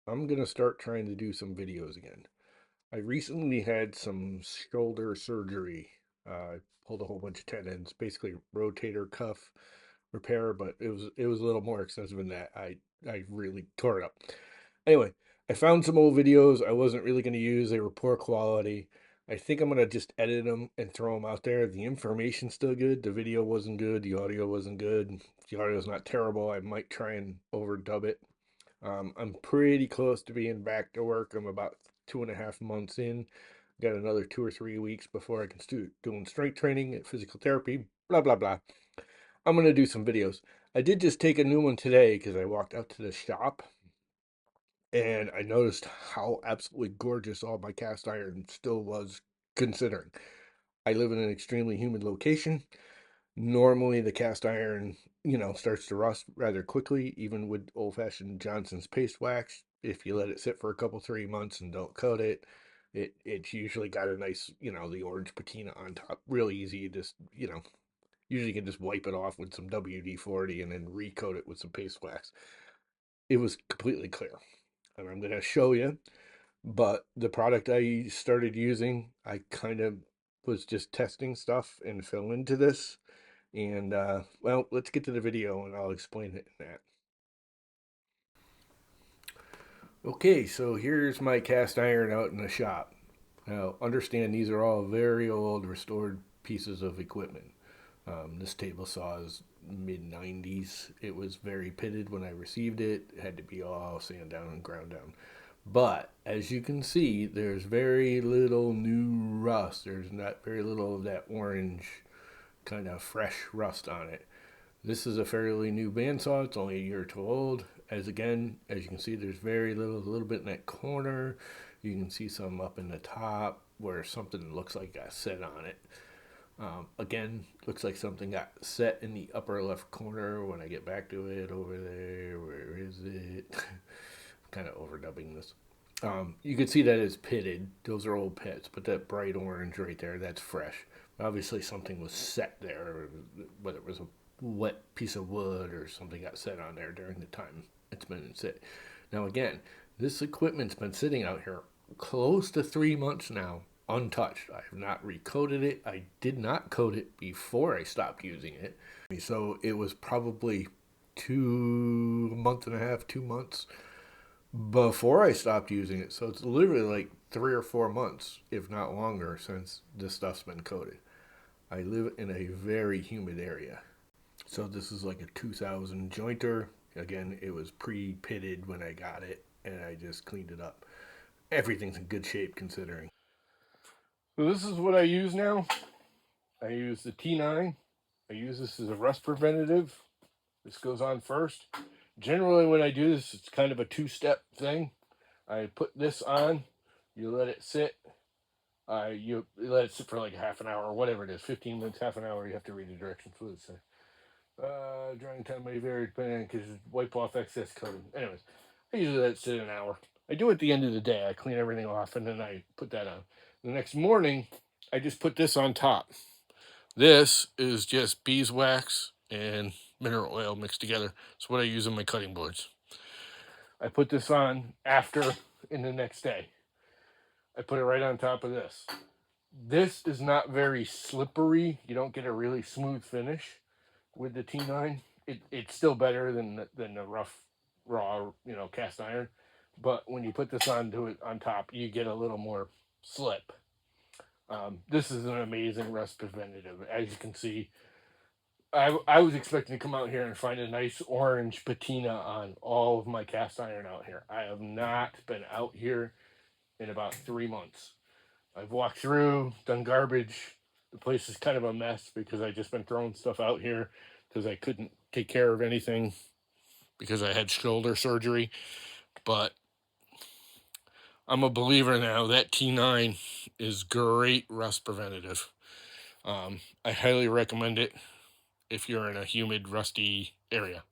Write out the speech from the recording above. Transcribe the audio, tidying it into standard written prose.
I'm gonna start trying to do some videos again. I recently had some shoulder surgery. I pulled a whole bunch of tendons, basically rotator cuff repair, but it was a little more extensive than that. I really tore it up. Anyway, I found some old videos I wasn't really going to use. They were poor quality. I think I'm going to just edit them and throw them out there. The information's still good. The video wasn't good. The audio wasn't good. The audio's not terrible. I might try and overdub it. I'm pretty close to being back to work. I'm about 2.5 months in. Got another 2 or 3 weeks before I can start doing strength training and physical therapy. Blah blah blah. I'm gonna do some videos. I did just take a new one today because I walked out to the shop and I noticed how absolutely gorgeous all my cast iron still was. Considering I live in an extremely humid location, normally the cast iron, starts to rust rather quickly, even with old-fashioned Johnson's paste wax. If you let it sit for a couple 3 months and don't coat it, it's usually got a nice, the orange patina on top. Real easy. You just, usually you can just wipe it off with some WD-40 and then recoat it with some paste wax. It was completely clear. And I'm going to show you, but the product I started using, I kind of was just testing stuff and fell into this. And well, let's get to the video and I'll explain it in that. Okay, so here's my cast iron out in the shop. Now, understand these are all very old restored pieces of equipment. This table saw is mid 90s. It was very pitted when I received it. It had to be all sand down and ground down. But as you can see, there's very little new rust. There's not very little of that orange kind of fresh rust on it. This is a fairly new bandsaw. It's only a year or two old. As you can see, there's very little, a little bit in that corner. You can see some up in the top where something looks like got set on it. Again, looks like something got set in the upper left corner. When I get back to it, over there, where is it? I'm kind of overdubbing this. You can see that it's pitted. Those are old pits, but that bright orange right there, that's fresh. Obviously, something was set there, whether it was a wet piece of wood or something got set on there during the time it's been in sit. Now, again, this equipment's been sitting out here close to 3 months now, untouched. I have not recoated it. I did not coat it before I stopped using it. So it was probably a month and a half, 2 months before I stopped using it. So it's literally like 3 or 4 months, if not longer, since this stuff's been coated. I live in a very humid area. So this is like a 2000 jointer. Again, it was pre-pitted when I got it, and I just cleaned it up. Everything's in good shape considering. So this is what I use now. I use the T9. I use this as a rust preventative. This goes on first. Generally, when I do this, it's kind of a two-step thing. I put this on, you let it sit. You let it sit for like half an hour or whatever it is, 15 minutes, half an hour. You have to read the directions. What does it say? Drying time may vary depending because wipe off excess coating. Anyways, I usually let it sit an hour. I do it at the end of the day. I clean everything off and then I put that on. The next morning, I just put this on top. This is just beeswax and mineral oil mixed together. It's what I use on my cutting boards. I put this on after in the next day. I put it right on top of this. This is not very slippery. You don't get a really smooth finish with the T9. It's still better than the rough, raw, cast iron. But when you put this onto it on top, you get a little more slip. This is an amazing rust preventative. As you can see, I was expecting to come out here and find a nice orange patina on all of my cast iron out here. I have not been out here in about 3 months. I've walked through, done garbage. The place is kind of a mess because I just been throwing stuff out here because I couldn't take care of anything because I had shoulder surgery. But I'm a believer now that T9 is great rust preventative. I highly recommend it if you're in a humid, rusty area.